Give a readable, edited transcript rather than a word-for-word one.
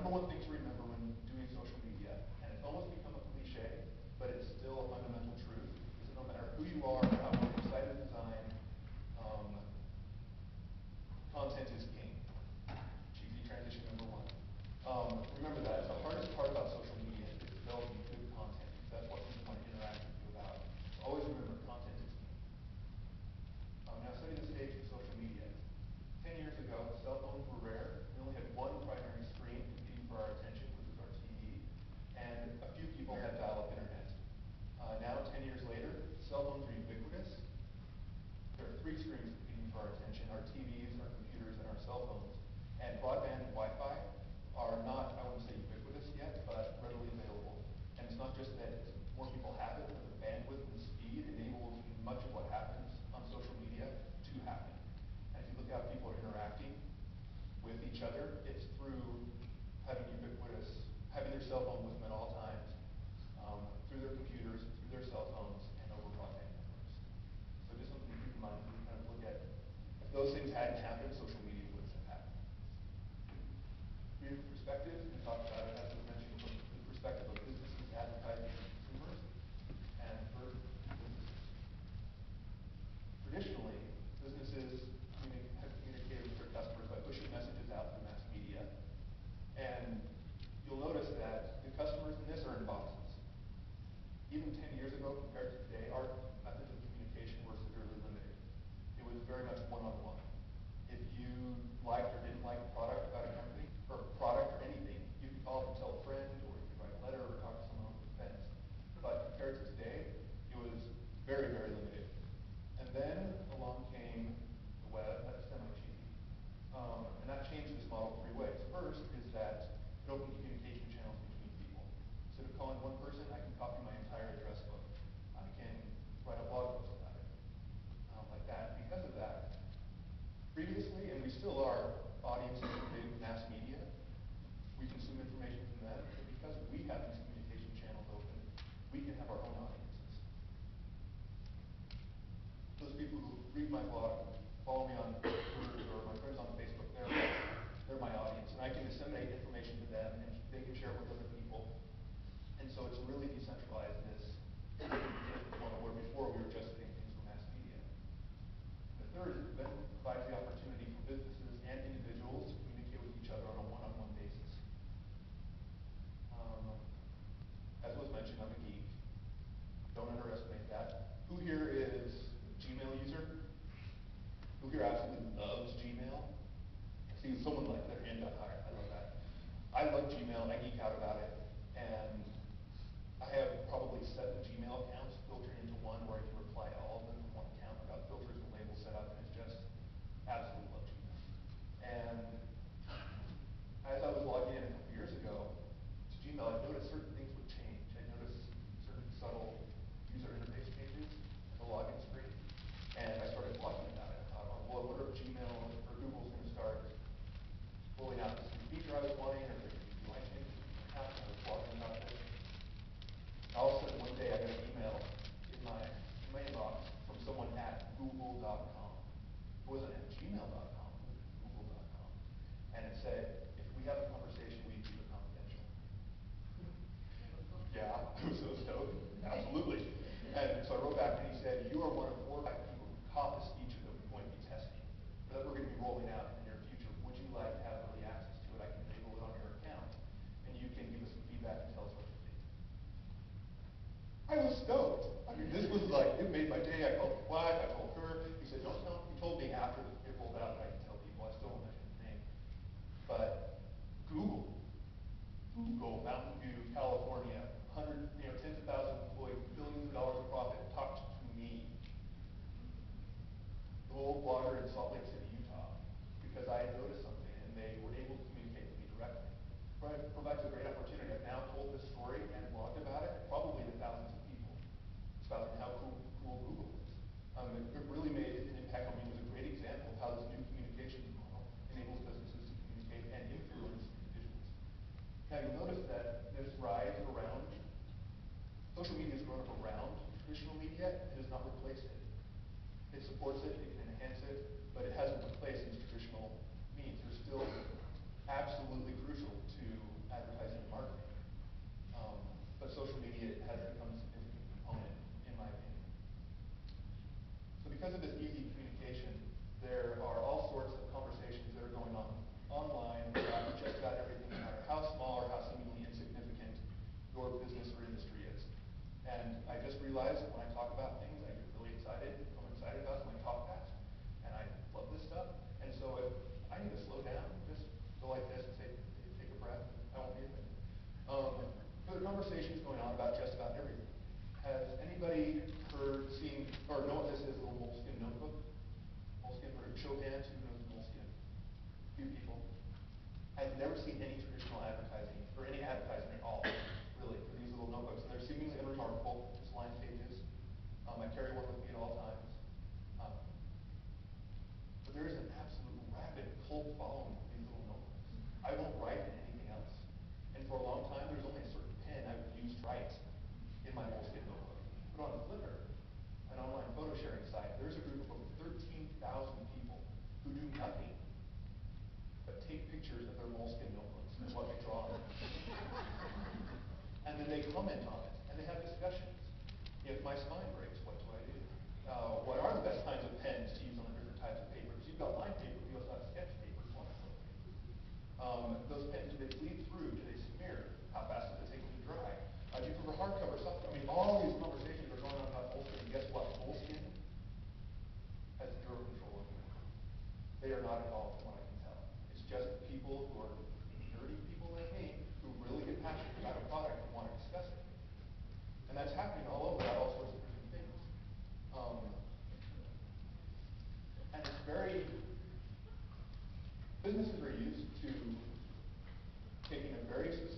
number one thing to remember when doing social media, and it's almost become a cliche, but it's still a fundamental truth, is that no matter who you are, how much you decide to design, content is king. Cheesy transition number one. Remember that. The hardest part about social media is developing good content. That's what people want to interact with you about. So always remember, content is king. Now, setting the stage for social media. 10 years ago, cell phones were rare. We only had one primary screen competing for our attention, which was our TV, and a few people had dial-up internet. Now, 10 years later, cell phones are ubiquitous. There are three screens competing for our attention: our TVs, our computers, and our cell phones. And broadband and Wi-Fi are not, I wouldn't say ubiquitous yet, but readily available. And it's not just that more people have it, but the bandwidth and speed enables much of what happens on social media to happen. And if you look at how people are interacting with each other, it's through having their cell phone with them at all times, through their computers, through their cell phones, and over broadband networks. So just something to keep in mind when you kind of look at, if those things hadn't happened, social media wouldn't have happened. Creative perspective, we talked about it, as was mentioned, from the perspective of businesses, advertising, and consumers, and for businesses. Traditionally, businesses have communicated with their customers by pushing messages out through mass media. And you'll notice that the customers in this are in boxes. Even 10 years ago compared to today, our methods of communication were severely limited. It was very much one-on-one. If you liked or didn't like a product about a company, or product or anything, you could call up and tell a friend, or you could write a letter, or talk to someone over the fence. But compared to today, it was very, very limited. And then along came the web. That's semi-cheesy. And that changed this model three ways. First is that it opened communication channels between people. Instead of calling one person, I can copy my entire address book. I can write a blog post about it, like that. Because of that, previously, and we still are, audiences in big mass media, we consume information from them, but because we have these communication channels open, we can have our own audiences. Those people who read my blog, follow me on Twitter, or my friends on Facebook, they're my audience, and I can disseminate information to them, and they can share it with other people. And so it's really decentralized this model where before we were just getting things from mass media. And the third is it then provides the opportunity for businesses and individuals to communicate with each other on a one-on-one basis. As was mentioned, I'm a geek. Don't underestimate that. Who here is a Gmail user? Who here absolutely loves Gmail? I see someone like their hand got higher. I love that. I love Gmail. I geek out about it. And I have probably 7 Gmail accounts filtered into one where I can reply to all of them from one account. I've got filters and labels set up, and it's just absolutely love Gmail. And as I was logging in a couple years ago to Gmail, I noticed certain things would change. I noticed certain subtle user interface changes at the login screen, and I started blogging about it. I thought, oh, well, I wonder if Gmail or Google's going to start rolling out this new feature I was wanting, or if they're going to do changes to the account. I was blogging about this. All of a sudden, one day, I got an email in my inbox from someone at google.com. It wasn't at gmail.com, it was at google.com. And it said, if we have a conversation, we keep it confidential. Yeah, I was so stoked. Absolutely. And so I wrote back, and he said, you are one of 4 or 5 people who caught this feature that we're going to be testing, or that we're going to be rolling out in the near future. Would you like to have early access to it? I can enable it on your account, and you can give us some feedback and tell us what you think. I was stoked. I mean, this was like, it made my day. I called his wife, I told her. He said, don't tell him. He told me after it rolled out that I can tell people. I still won't mention his name. But Google, Mountain View, California, tens of thousands of employees, billions of dollars of profit, talked to me, the old blogger in Salt Lake City, Utah, because I had noticed something, and they were able to communicate with me directly. It provides a great opportunity. I've now told this story and blogged about it, probably to thousands of people, about how cool Google is. It really made an impact on me. It was a great example of how this new communications model enables businesses to communicate and influence individuals. Now you'll notice that this rise around, social media has grown up around traditional media. It has not replaced it. It supports it, it can enhance it, but it hasn't replaced these traditional means. They're still absolutely crucial to or any advertising at all, really, for these little notebooks. And they're seemingly unremarkable, just line pages. I carry one with me at all times. Um, but there is an absolute rabid cult following for these little notebooks. I won't write in anything else. And for a long time, there's only a certain pen I would use to write in my moleskin notebook. But on Flickr, an online photo sharing site, there's a group of over 13,000 people who do nothing but take pictures of their moleskin notebooks and what they draw on them. And then they comment on it, and they have discussions. If my spine breaks, what do I do? What are the best kinds of pens to use on the different types of papers? You've got line paper, you also have sketch paper, watercolor paper. Those pens, do they bleed through? Do they smear? How fast does it take them to dry? Do you prefer hardcover, softcover? I mean, all these conversations are going on about moleskin, and guess what? Moleskin has zero control over them. They are not involved from what I can tell. It's just people who are nerdy people like me who really get passionate about a product and want to discuss it. And that's happening all over about all sorts of different things. And it's very, businesses are used to taking a very specific